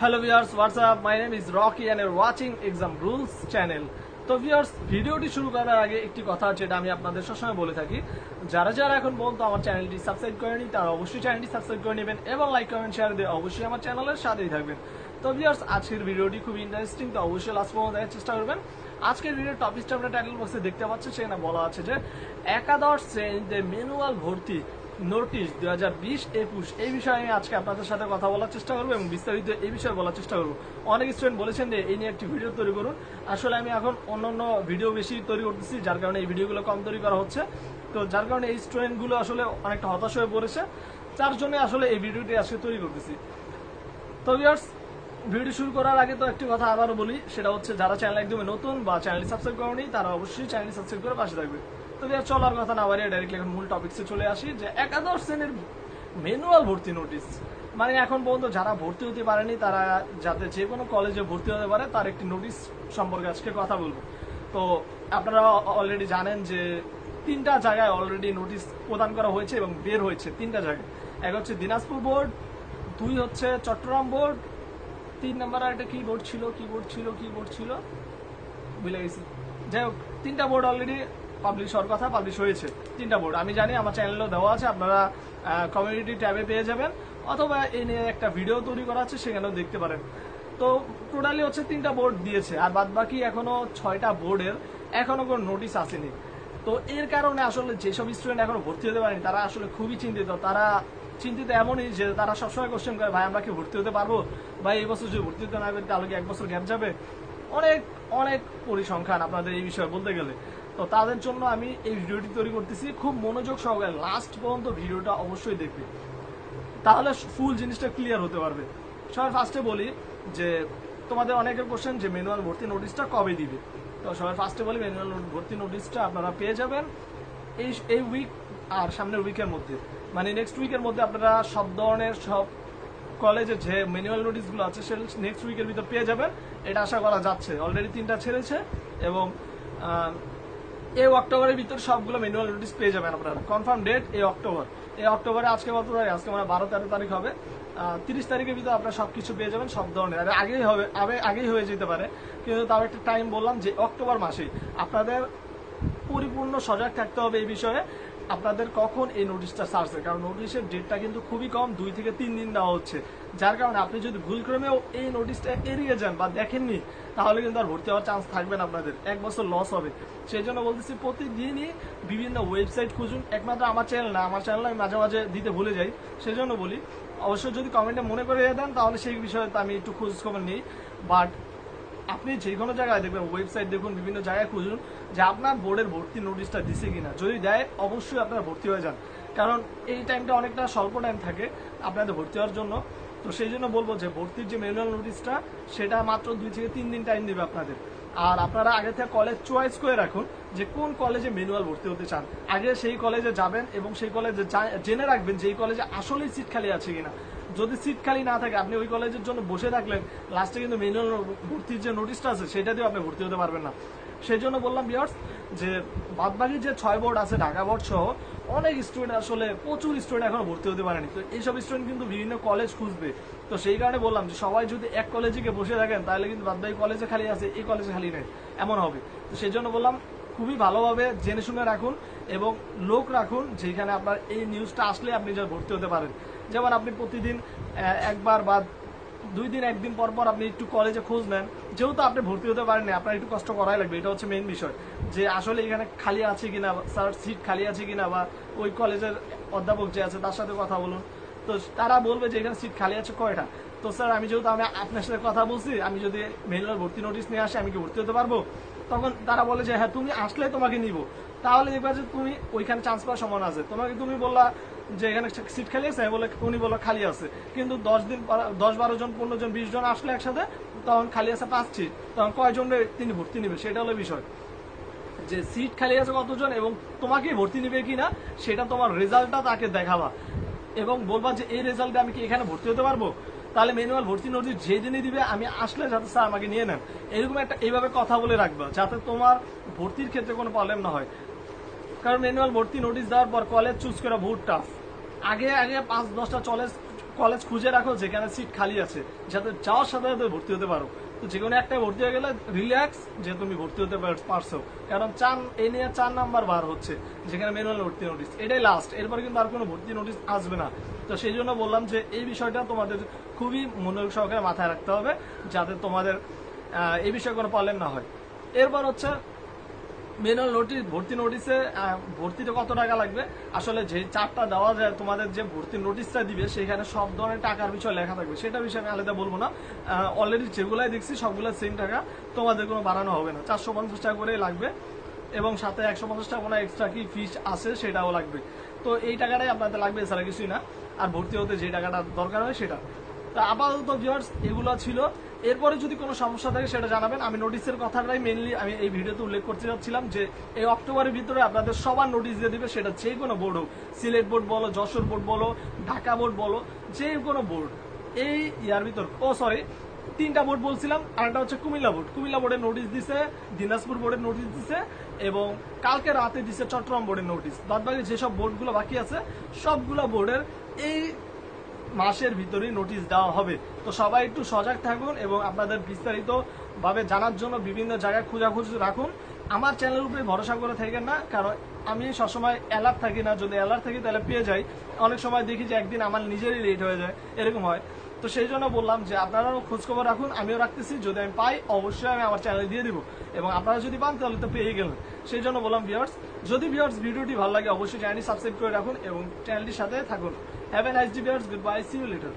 Hello viewers, what's up? My name is Rocky and you're watching Exam Rules channel. তো viewers, ভিডিওটি শুরু করার আগে একটি কথা যেটা আমি আপনাদের সবসময় বলে থাকি, যারা যারা এখন পর্যন্ত আমার চ্যানেলটি সাবস্ক্রাইব করেনি তারা অবশ্যই চ্যানেলটি সাবস্ক্রাইব করে নেবেন এবং লাইক কমেন্ট শেয়ার দিয়ে অবশ্যই আমার চ্যানেলের সাথেই থাকবেন। তো ভিউয়ার্স, আজকের ভিডিওটি খুব ইন্টারেস্টিং, তো অবশ্যই লাস্ট পর্যন্ত দেখার চেষ্টা করবেন। আজকের ভিডিওর টপিকটা আপনারা টাইটেল বক্সে দেখতে পাচ্ছেন, সেখানে বলা আছে যে একাদশ শ্রেণীতে ম্যানুয়াল ভর্তি নোটিশ 2020-21 এই বিষয়ে আমি আজকে আপনাদের সাথে কথা বলার চেষ্টা করবো এবং বিস্তারিত এই বিষয়ে বলার চেষ্টা করবো। অনেক স্টুডেন্ট বলেছেন যে এই নিয়ে একটি ভিডিও তৈরি করুন। আসলে আমি এখন অন্যান্য ভিডিও বেশি তৈরি করতেছি, যার কারণে এই ভিডিওগুলো কম তৈরি করা হচ্ছে। তো যার কারণে এই স্টুডেন্টগুলো আসলে অনেকটা হতাশ হয়ে পড়েছে, তার জন্য আসলে এই ভিডিওটি আজকে তৈরি করতেছি। তো ভিউয়ার্স, ভিডিও শুরু করার আগে তো একটি কথা আবারও বলি, সেটা হচ্ছে যারা চ্যানেল একদমই নতুন বা চ্যানেলটি সাবস্ক্রাইব করেনি তারা অবশ্যই চ্যানেলটি সাবস্ক্রাইব করে পাশে থাকবে। তো চলার কথা না বাড়িয়ে ডাইরেক্টলি এখন মূল টপিকসে চলে আসি, যে একাদশ শ্রেণীর ম্যানুয়াল ভর্তি নোটিশ, মানে এখন পর্যন্ত যারা ভর্তি হতে পারেনি তারা যাতে যে কোনো কলেজে ভর্তি হতে পারে তার একটি নোটিশ সম্পর্কে আজকে কথা বলবো। তো আপনারা অলরেডি জানেন যে 3টা জায়গায় অলরেডি নোটিশ প্রদান করা হয়েছে এবং বের হয়েছে 3টা জায়গায়। এক হচ্ছে দিনাজপুর বোর্ড, 2 হচ্ছে চট্টগ্রাম বোর্ড, 3 নাম্বার আর একটা কি বোর্ড ছিল ভুলে গেছি। যাই হোক, 3টা বোর্ড অলরেডি পাবলিশ হওয়ার কথা, পাবলিশ হয়েছে 3টা বোর্ড। আমি জানি আমার চ্যানেলেও দেওয়া আছে, আপনারা কমিউনিটি ট্যাবে পেয়ে যাবেন, অথবা এই নিয়ে একটা ভিডিও তৈরি করা আছে, সেখানেও দেখতে পারেন। তো টোটালি হচ্ছে 3টা বোর্ড দিয়েছে, আর বাদ বাকি এখনো 6টা বোর্ডের এখনো কোনো নোটিশ আসেনি। তো এর কারণে আসলে যেসব স্টুডেন্ট এখনো ভর্তি হতে পারেনি তারা আসলে খুবই চিন্তিত। তারা চিন্তিত এমনই যে তারা সবসময় কোশ্চেন করে, ভাই আমরা কি ভর্তি হতে পারবো, ভাই এই বছর যদি ভর্তি হতে না পারি তাহলে কি 1 বছর গ্যাপ যাবে। অনেক অনেক পরিসংখ্যান আপনাদের এই বিষয়ে বলতে গেলে। তো তাদের জন্য আমি এই ভিডিওটি তৈরি করতেছি, খুব মনোযোগ সহকারে লাস্ট পর্যন্ত ভিডিওটা অবশ্যই দেখবে, তাহলে ফুল জিনিসটা ক্লিয়ার হতে পারবে। সবার ফার্স্টে বলি যে তোমাদের অনেকের কোশ্চেন যে ম্যানুয়াল ভর্তি নোটিশটা কবে দিবে। তো সবার ফার্স্টে বলি, ম্যানুয়াল ভর্তি নোটিশটা আপনারা পেয়ে যাবেন এই উইক আর সামনের উইকের মধ্যে, মানে নেক্সট উইকের মধ্যে আপনারা সব ধরনের সব কলেজের যে ম্যানুয়াল নোটিশগুলো আছে সেটা নেক্সট উইকের ভিতর পেয়ে যাবেন, এটা আশা করা যাচ্ছে। অলরেডি 3টা ছেড়েছে এবং এই অক্টোবরের ভিতরে সবগুলো ম্যানুয়াল নোটিশ পেয়ে যাবেন আপনারা। কনফার্ম ডেট এই অক্টোবরে আজকে কত তারিখ, আজকে মানে 12-13 তারিখ হবে। 30 তারিখের ভিতরে আপনারা সবকিছু পেয়ে যাবেন, সব ধরনের। আর আগেই হয়ে যেতে পারে, কিন্তু তাও একটা টাইম বললাম যে অক্টোবর মাসেই আপনাদের পরিপূর্ণ সজাগ থাকতে হবে এই বিষয়ে, আপনাদের কখন এই নোটিশটা ছাড়ছে। কারণ নোটিশের ডেটটা কিন্তু খুবই কম, 2 থেকে 3 দিন দেওয়া হচ্ছে, যার কারণে আপনি যদি ভুলক্রমেও এই নোটিশটা এড়িয়ে যান বা দেখেননি তাহলে কিন্তু আর ভর্তি হওয়ার চান্স থাকবে না, আপনাদের 1 বছর লস হবে। সেই জন্য বলতেছি প্রতিদিনই বিভিন্ন ওয়েবসাইট খুঁজুন, একমাত্র আমার চ্যানেল না, আমার চ্যানেল আমি মাঝে মাঝে দিতে ভুলে যাই, সেই জন্য বলি অবশ্যই যদি কমেন্টে মনে করে দেন তাহলে সেই বিষয়ে আমি একটু খোঁজ খবর নিই। বাট আপনি যে কোনো জায়গায় দেখবেন, ওয়েবসাইট দেখুন, বিভিন্ন জায়গায় খুঁজুন যে আপনার বোর্ডের ভর্তি নোটিশটা দিছে কিনা। যদি দেয় অবশ্যই আপনারা ভর্তি হয়ে যান, কারণ এই টাইমটা অনেকটা স্বল্প টাইম থাকে আপনাদের ভর্তি হওয়ার জন্য। তো সেই জন্য বলবো যে ভর্তির যে ম্যানুয়াল নোটিশটা সেটা মাত্র 2 থেকে 3 দিন টাইম দেবে আপনাদের। আর আপনারা আগে থেকে কলেজ চয়েস করে রাখুন যে কোন কলেজে ম্যানুয়াল ভর্তি হতে চান, আগে সেই কলেজে যাবেন এবং সেই কলেজে জেনে রাখবেন যে এই কলেজে আসলেই সিট খালি আছে কিনা। যদি সিট খালি না থাকে আপনি ওই কলেজের জন্য বসে থাকলেন, লাস্টে কিন্তু ম্যানুয়াল ভর্তির যে নোটিশটা আছে সেটা দিয়েও আপনি ভর্তি হতে পারবেন না। সেই জন্য বললাম ভিউয়ার্স যে বাদবাকি যে 6 বোর্ড আছে ঢাকা বোর্ড সহ অনেক স্টুডেন্ট, আসলে প্রচুর স্টুডেন্ট এখনো ভর্তি হতে পারেনি। তো এইসব স্টুডেন্ট কিন্তু বিভিন্ন কলেজ খুঁজবে। তো সেই কারণে বললাম যে সবাই যদি এক কলেজে গিয়ে বসে থাকেন তাহলে কিন্তু বাদবাকি কলেজে খালি আছে, এই কলেজে খালি নেই, এমন হবে। তো সেই জন্য বললাম খুবই ভালোভাবে জেনে শুনে রাখুন এবং লোক রাখুন যেখানে আপনার এই নিউজটা আসলে আপনি যা ভর্তি হতে পারেন। যেমন আপনি প্রতিদিন একবার বা 2 দিন 1 দিন পর পর আপনি একটু কলেজে খোঁজ নেন, যেহেতু আপনি ভর্তি হতে পারেননি আপনার একটু কষ্ট করাই লাগবে। এটা হচ্ছে মেইন বিষয়, যে আসলে এখানে খালি আছে কিনা, স্যার সিট খালি আছে কিনা, বা ওই কলেজের অধ্যাপক যে আছে তার সাথে কথা বলুন। তো তারা বলবে যে এখানে সিট খালি আছে কয়টা। তো স্যার আমি যেহেতু আপনার সাথে কথা বলছি, আমি যদি ম্যানুয়াল ভর্তি নোটিশ নিয়ে আসি আমি কি ভর্তি হতে পারবো? তখন তারা বলে যে হ্যাঁ তুমি আসলে তোমাকে নিব, তাহলে দেখবা যে তুমি ওইখানে চান্স পাওয়ার সম্ভাবনা আছে। তুমি বললা যে এখানে সিট খালি আছে, উনি বললো খালি আছে, কিন্তু 10-12 জন 15 জন 20 জন আসলে একসাথে, তখন খালি আছে 5 সিট, তখন কয়জন তিনি ভর্তি নিবে সেটা হলো বিষয়। যে সিট খালি আছে কতজন এবং তোমাকে ভর্তি নিবে কিনা সেটা তোমার রেজাল্টটা তাকে দেখাবা এবং বলবা যে এই রেজাল্টে আমি কি এখানে ভর্তি হতে পারবো। তাহলে ম্যানুয়াল ভর্তি নোটিশ যেদিনই দিবে আমি আসলে যাতে স্যার আমাকে নিয়ে নেন, এরকম একটা এইভাবে কথা বলে রাখবা যাতে তোমার ভর্তির ক্ষেত্রে কোনো প্রবলেম না হয়। কারণ ম্যানুয়াল ভর্তি নোটিশ দেওয়ার পর কলেজ চুজ করা বহুত টাফ। আগে 5-10টা কলেজ খুঁজে রাখো যেখানে সিট খালি আছে, যাতে যাওয়ার সাথে সাথে ভর্তি হতে পারো। তো যে কোনো একটা ভর্তি হয়ে গেলে রিল্যাক্স যে তুমি ভর্তি হতে পারছো, কারণ এই নিয়ে 4 নাম্বার বার হচ্ছে যেখানে ম্যানুয়াল ভর্তি নোটিশ, এটাই লাস্ট, এরপর কিন্তু আর কোনো ভর্তি নোটিশ আসবে না। তো সেই জন্য বললাম যে এই বিষয়টা তোমাদের খুবই মনোযোগ সহকারে মাথায় রাখতে হবে, যাতে তোমাদের এই বিষয়ে কোনো প্রবলেম না হয়। এরপর হচ্ছে ম্যানুয়াল নোটিশ, ভর্তি নোটিশে ভর্তিতে কত টাকা লাগবে। আসলে যে চার্টটা দেওয়া যায় তোমাদের, যে ভর্তি নোটিশটা দিবে সেখানে সব ধরনের টাকার বিষয় লেখা থাকবে, সেটা বিষয়ে আমি আলাদা বলবো না। অলরেডি যেগুলাই দেখছি সবগুলো সেম টাকা, তোমাদের কোনো বাড়ানো হবে না, 450 টাকা করে লাগবে, এবং সাথে 150 টাকা কোনো এক্সট্রা কি ফিস আছে সেটাও লাগবে। তো এই টাকাটাই আপনাদের লাগবে, এছাড়া কিছুই না। আর ভর্তি হতে যে টাকাটা দরকার হয় সেটা। তা আপাতত ভিউয়ার্স এগুলো ছিল। এরপরে যদি কোনো সমস্যা থাকে সেটা জানাবেন। আমি নোটিশের কথাটাই মেনলি আমি এই ভিডিওতে উল্লেখ করতে চাচ্ছিলাম, যে এই অক্টোবরের ভিতরে আপনাদের সবার নোটিশ দিয়ে দিবে, সেটা যে কোনো বোর্ড হোক, সিলেট বোর্ড বলো, যশোর বোর্ড বলো, ঢাকা বোর্ড বলো, যে কোনো বোর্ড এই ইয়ার ভিতর। সরি, 3টা বোর্ড বলছিলাম, আর একটা হচ্ছে কুমিল্লা বোর্ড। কুমিল্লা বোর্ডের নোটিশ দিছে, দিনাজপুর বোর্ডের নোটিশ দিছে, এবং কালকে রাতে দিছে চট্টগ্রাম বোর্ডের নোটিশ। বাদ বাকি যেসব বোর্ডগুলো বাকি আছে সবগুলো বোর্ডের এই মাসের ভিতরেই নোটিশ দেওয়া হবে। তো সবাই একটু সজাগ থাকুন এবং আপনাদের বিস্তারিত ভাবে জানার জন্য বিভিন্ন জায়গায় খোঁজাখুঁজি রাখুন। আমার চ্যানেলের উপরে ভরসা করে থাকেন না, কারণ আমি সবসময় অ্যালার্ট থাকি না। যদি অ্যালার্ট থাকি তাহলে পেয়ে যাই, অনেক সময় দেখি যে একদিন আমার নিজেরই লেট হয়ে যায়, এরকম হয়। তো সেই জন্য বললাম যে আপনারাও খোঁজখবর রাখুন, আমিও রাখতেছি। যদি আমি পাই অবশ্যই আমি আমার চ্যানেলে দিয়ে দিব, এবং আপনারা যদি পান তাহলে তো পেয়ে গেলেন। সেই জন্য বললাম ভিউয়ার্স, যদি ভিউয়ার্স ভিডিওটি ভালো লাগে অবশ্যই চ্যানেলটি সাবস্ক্রাইব করে রাখুন এবং চ্যানেলটির সাথে থাকুন। Have a nice day viewers, good bye, see you letter.